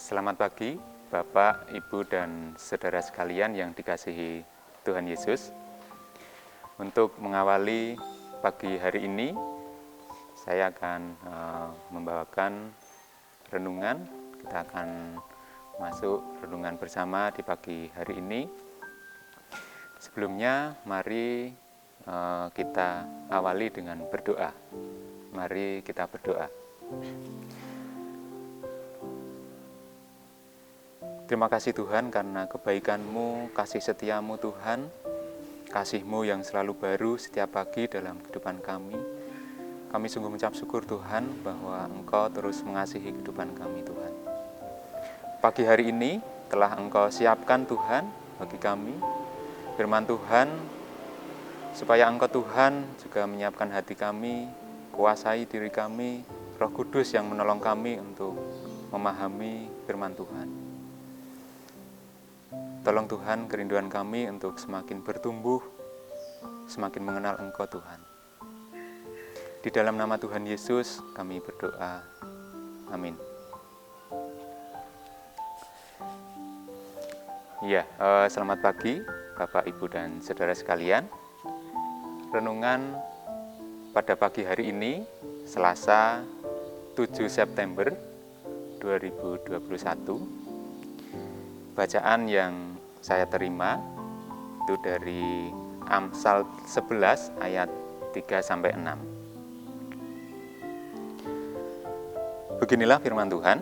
Selamat pagi, Bapak, Ibu, dan saudara sekalian yang dikasihi Tuhan Yesus. Untuk mengawali pagi hari ini, saya akan membawakan renungan. Kita akan masuk renungan bersama di pagi hari ini. Sebelumnya, mari kita awali dengan berdoa. Mari kita berdoa. Terima kasih Tuhan karena kebaikan-Mu, kasih setia-Mu Tuhan, kasih-Mu yang selalu baru setiap pagi dalam kehidupan kami. Kami sungguh mengucap syukur Tuhan bahwa Engkau terus mengasihi kehidupan kami Tuhan. Pagi hari ini telah Engkau siapkan Tuhan bagi kami, firman Tuhan, supaya Engkau Tuhan juga menyiapkan hati kami, kuasai diri kami, Roh Kudus yang menolong kami untuk memahami firman Tuhan. Tolong Tuhan kerinduan kami untuk semakin bertumbuh, semakin mengenal Engkau Tuhan. Di dalam nama Tuhan Yesus kami berdoa. Amin. Ya, selamat pagi Bapak, Ibu, dan saudara sekalian. Renungan pada pagi hari ini, Selasa 7 September 2021. Bacaan yang saya terima itu dari Amsal 11 ayat 3-6. Beginilah firman Tuhan,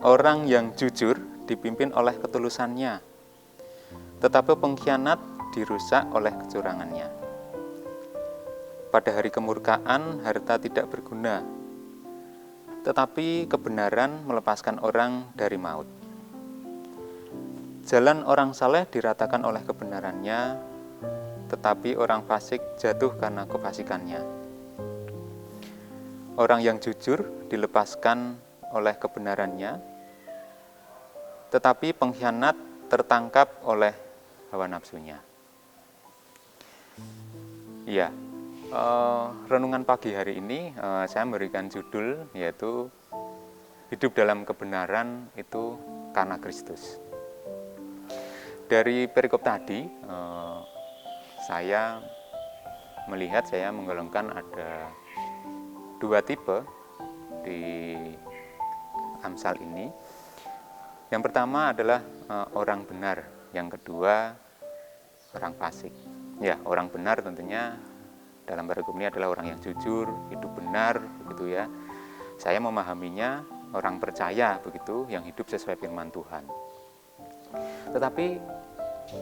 orang yang jujur dipimpin oleh ketulusannya, tetapi pengkhianat dirusak oleh kecurangannya. Pada hari kemurkaan harta tidak berguna, tetapi kebenaran melepaskan orang dari maut. Jalan orang saleh diratakan oleh kebenarannya, tetapi orang fasik jatuh karena kefasikannya. Orang yang jujur dilepaskan oleh kebenarannya, tetapi pengkhianat tertangkap oleh hawa nafsunya. Ya, renungan pagi hari ini saya memberikan judul yaitu hidup dalam kebenaran itu karena Kristus. Dari perikop tadi, saya menggolongkan ada dua tipe di Amsal ini. Yang pertama adalah orang benar, yang kedua orang fasik. Ya, orang benar tentunya dalam perikop ini adalah orang yang jujur, hidup benar, begitu ya. Saya memahaminya orang percaya begitu, yang hidup sesuai firman Tuhan. Tetapi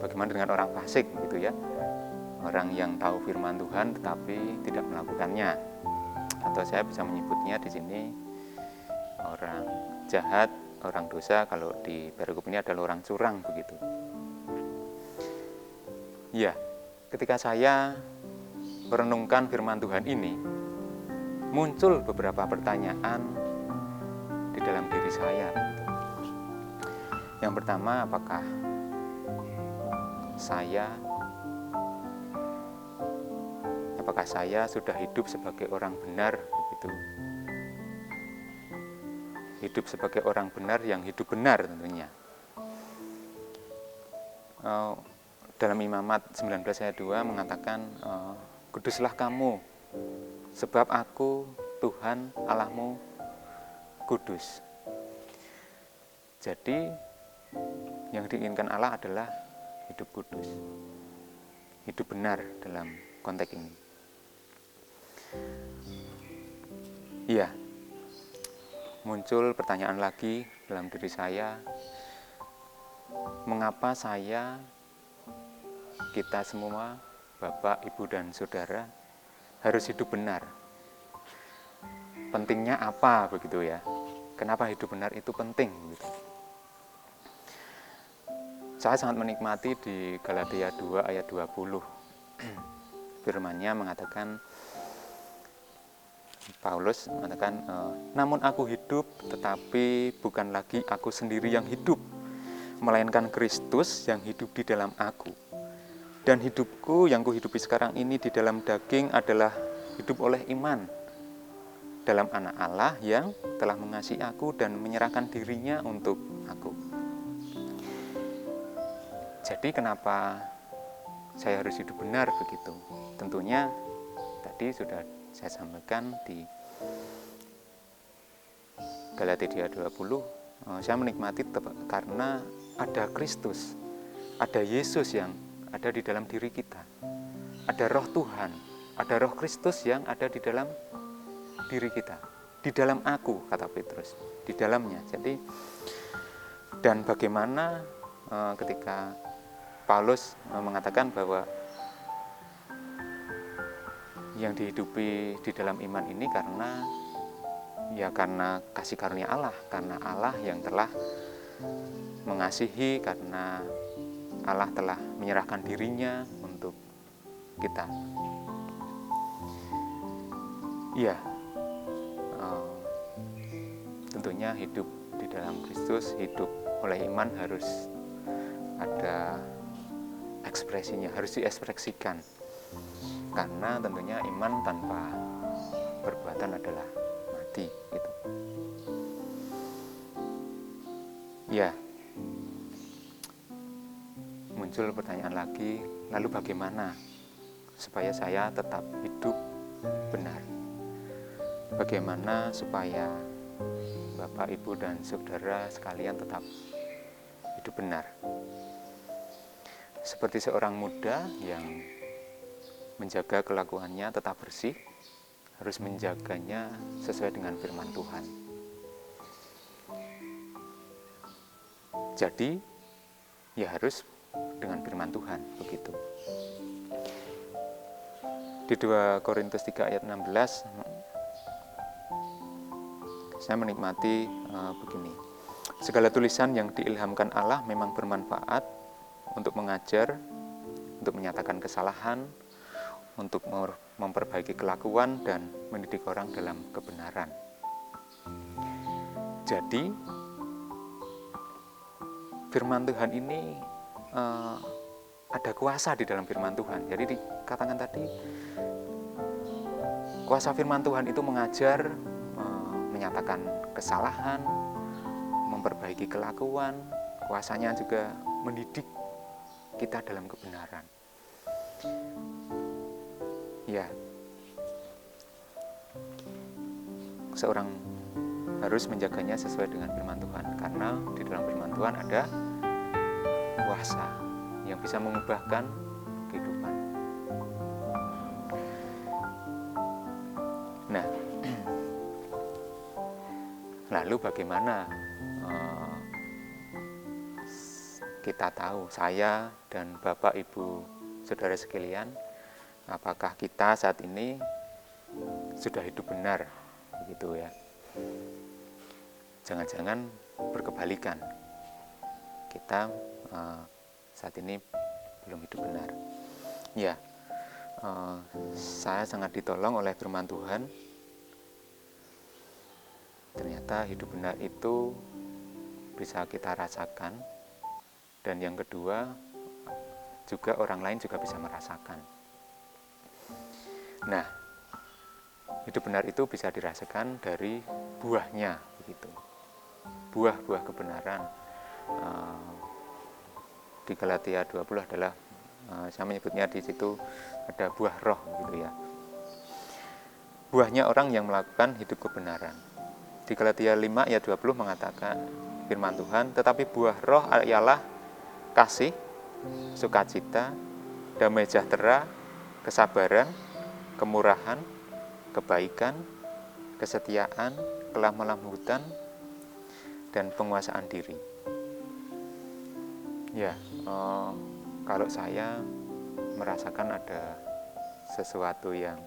bagaimana dengan orang fasik begitu ya? Orang yang tahu firman Tuhan tetapi tidak melakukannya. Atau saya bisa menyebutnya di sini orang jahat, orang dosa, kalau di perikop ini adalah orang curang begitu. Ya, ketika saya merenungkan firman Tuhan ini, muncul beberapa pertanyaan di dalam diri saya. Yang pertama, apakah saya sudah hidup sebagai orang benar begitu? Hidup sebagai orang benar yang hidup benar tentunya. Dalam Imamat 19 ayat 2 mengatakan, kuduslah kamu, sebab aku Tuhan Allahmu kudus. Jadi yang diinginkan Allah adalah hidup kudus, hidup benar dalam konteks ini. Iya, muncul pertanyaan lagi dalam diri saya, mengapa kita semua, Bapak, Ibu, dan Saudara, harus hidup benar? Pentingnya apa begitu ya? Kenapa hidup benar itu penting? Gitu. Saya sangat menikmati di Galatia 2 ayat 20. Firman-Nya mengatakan, Paulus mengatakan, namun aku hidup, tetapi bukan lagi aku sendiri yang hidup, melainkan Kristus yang hidup di dalam aku. Dan hidupku yang kuhidupi sekarang ini di dalam daging adalah hidup oleh iman dalam Anak Allah yang telah mengasihi aku dan menyerahkan dirinya untuk aku. Jadi kenapa saya harus hidup benar begitu? Tentunya tadi sudah saya sampaikan di Galatia 20, saya menikmati karena ada Kristus, ada Yesus yang ada di dalam diri kita, ada roh Tuhan, ada roh Kristus yang ada di dalam diri kita, di dalam aku, kata Petrus, di dalamnya. Jadi, dan bagaimana ketika Paulus mengatakan bahwa yang dihidupi di dalam iman ini karena kasih karunia Allah, karena Allah yang telah mengasihi, karena Allah telah menyerahkan dirinya untuk kita. Ya, tentunya hidup di dalam Kristus, hidup oleh iman harus ada ekspresinya, harus diekspresikan. Karena tentunya iman tanpa perbuatan adalah mati, gitu. Ya, muncul pertanyaan lagi, lalu bagaimana supaya saya tetap hidup benar? Bagaimana supaya Bapak, Ibu, dan saudara sekalian tetap hidup benar? Seperti seorang muda yang menjaga kelakuannya tetap bersih, harus menjaganya sesuai dengan firman Tuhan. Jadi, ya harus dengan firman Tuhan, begitu. Di 2 Korintus 3 ayat 16, saya menikmati begini. Segala tulisan yang diilhamkan Allah memang bermanfaat untuk mengajar, untuk menyatakan kesalahan, untuk memperbaiki kelakuan dan mendidik orang dalam kebenaran. Jadi, firman Tuhan ini ada kuasa di dalam firman Tuhan. Jadi dikatakan tadi, kuasa firman Tuhan itu mengajar, menyatakan kesalahan, memperbaiki kelakuan, kuasanya juga mendidik kita dalam kebenaran. Ya, seorang harus menjaganya sesuai dengan firman Tuhan, karena di dalam firman Tuhan ada kuasa yang bisa mengubahkan kehidupan. Nah, lalu bagaimana kita tahu, saya dan Bapak, Ibu, saudara sekalian, apakah kita saat ini sudah hidup benar, begitu ya? Jangan-jangan berkebalikan, kita saat ini belum hidup benar. Ya, saya sangat ditolong oleh firman Tuhan. Ternyata hidup benar itu bisa kita rasakan, dan yang kedua juga orang lain juga bisa merasakan. Nah, hidup benar itu bisa dirasakan dari buahnya, begitu. Buah-buah kebenaran. Di Galatia 20 adalah, saya menyebutnya di situ ada buah roh, gitu ya. Buahnya orang yang melakukan hidup kebenaran. Di Galatia 5 ayat 20 mengatakan firman Tuhan, tetapi buah roh ialah kasih, sukacita, damai sejahtera, kesabaran, kemurahan, kebaikan, kesetiaan, kelemah lembutan, dan penguasaan diri. Ya, kalau saya merasakan ada sesuatu yang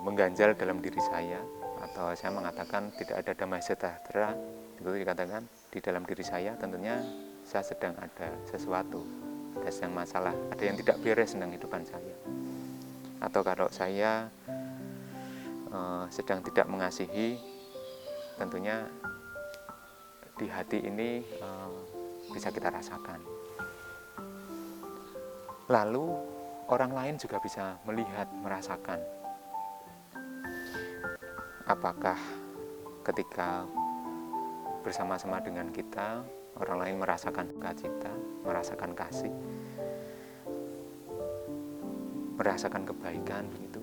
mengganjal dalam diri saya, atau saya mengatakan tidak ada damai sejahtera, itu dikatakan di dalam diri saya, tentunya saya sedang ada sesuatu, ada sedang masalah, ada yang tidak beres dalam kehidupan saya. Atau kalau saya sedang tidak mengasihi, tentunya di hati ini bisa kita rasakan. Lalu orang lain juga bisa melihat, merasakan. Apakah ketika bersama-sama dengan kita, orang lain merasakan sukacita, merasakan kasih, merasakan kebaikan begitu.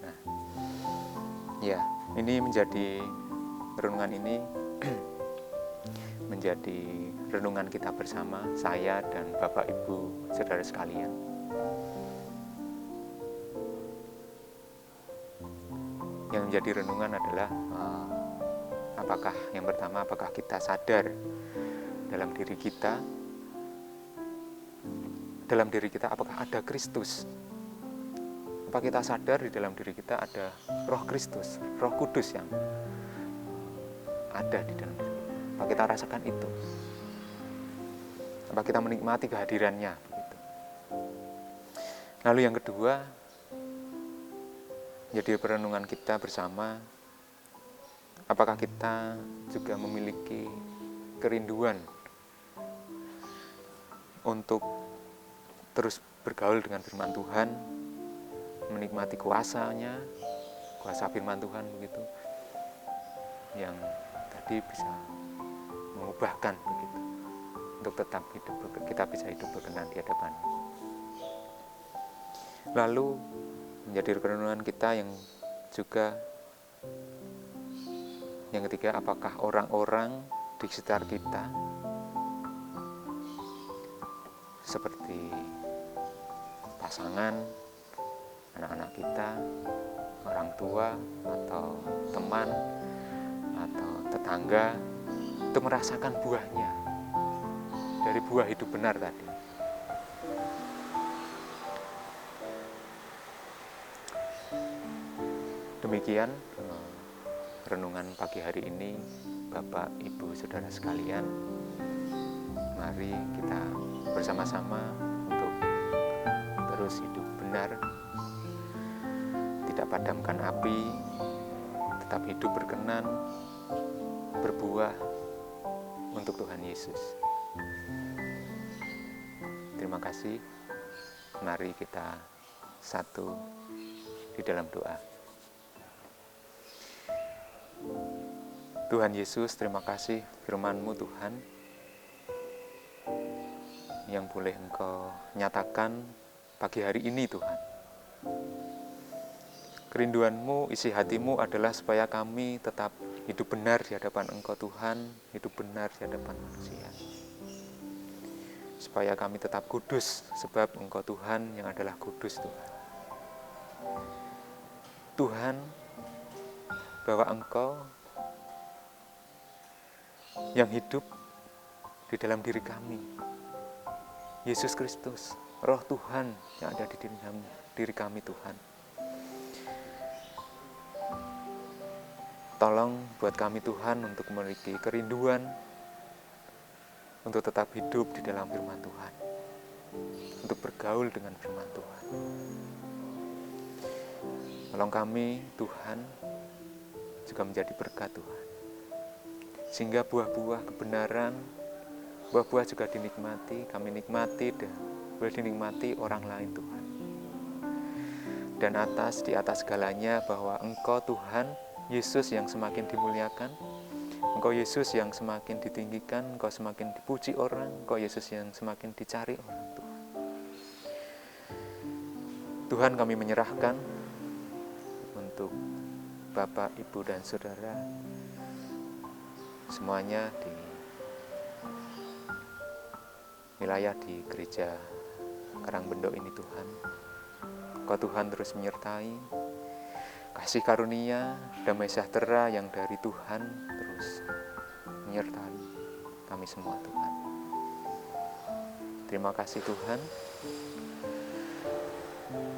Nah, ya, ini menjadi renungan ini menjadi renungan kita bersama, saya dan Bapak Ibu saudara sekalian. Yang menjadi renungan adalah apakah kita sadar dalam diri kita apakah ada Kristus? Apa kita sadar di dalam diri kita ada Roh Kristus, Roh Kudus yang ada di dalam diri kita? Apa kita rasakan itu? Apa kita menikmati kehadirannya? Begitu. Lalu yang kedua, jadi perenungan kita bersama, apakah kita juga memiliki kerinduan untuk terus bergaul dengan firman Tuhan, menikmati kuasanya, kuasa firman Tuhan begitu, yang tadi bisa mengubahkan begitu, untuk tetap hidup, kita bisa hidup berkenan di hadapan. Lalu menjadi renungan kita yang juga yang ketiga, apakah orang-orang di sekitar kita seperti pasangan, anak-anak kita, orang tua, atau teman, atau tetangga itu merasakan buahnya dari buah hidup benar tadi. Demikian renungan pagi hari ini, Bapak, Ibu, saudara sekalian. Mari kita bersama-sama untuk terus hidup benar, tidak padamkan api, tetap hidup berkenan, berbuah untuk Tuhan Yesus. Terima kasih. Mari kita satu di dalam doa. Tuhan Yesus, terima kasih firman-Mu Tuhan yang boleh Engkau nyatakan pagi hari ini Tuhan. Kerinduan-Mu, isi hati-Mu adalah supaya kami tetap hidup benar di hadapan Engkau Tuhan, hidup benar di hadapan manusia. Supaya kami tetap kudus, sebab Engkau Tuhan yang adalah kudus Tuhan. Tuhan, bahwa Engkau yang hidup di dalam diri kami, Yesus Kristus, Roh Tuhan yang ada di diri kami Tuhan. Tolong buat kami Tuhan untuk memiliki kerinduan untuk tetap hidup di dalam firman Tuhan, untuk bergaul dengan firman Tuhan. Tolong kami Tuhan juga menjadi berkat Tuhan, sehingga buah-buah kebenaran, buah-buah juga dinikmati, kami nikmati dan boleh dinikmati orang lain Tuhan. Dan di atas segalanya bahwa Engkau Tuhan, Yesus yang semakin dimuliakan, Engkau Yesus yang semakin ditinggikan, Engkau semakin dipuji orang, Engkau Yesus yang semakin dicari orang Tuhan. Tuhan, kami menyerahkan untuk Bapak, Ibu, dan Saudara semuanya di wilayah di gereja Karangbendo ini Tuhan. Engkau Tuhan terus menyertai, kasih karunia, damai sejahtera yang dari Tuhan terus menyertai kami semua Tuhan. Terima kasih Tuhan.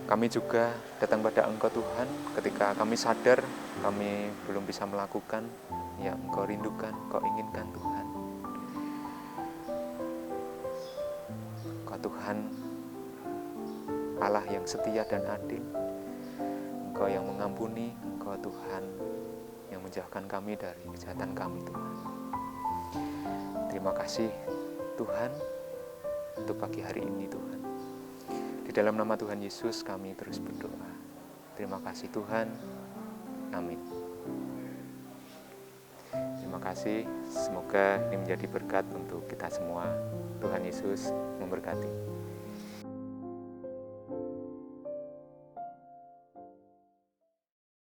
Kami juga datang pada Engkau Tuhan ketika kami sadar kami belum bisa melakukan yang Engkau rindukan, Engkau inginkan Tuhan. Engkau Tuhan Allah yang setia dan adil, Engkau yang mengampuni, Engkau Tuhan yang menjauhkan kami dari kejahatan kami Tuhan. Terima kasih Tuhan untuk pagi hari ini Tuhan. Di dalam nama Tuhan Yesus kami terus berdoa. Terima kasih Tuhan. Amin. Terima Terima kasih, semoga ini menjadi berkat untuk kita semua. Tuhan Yesus memberkati.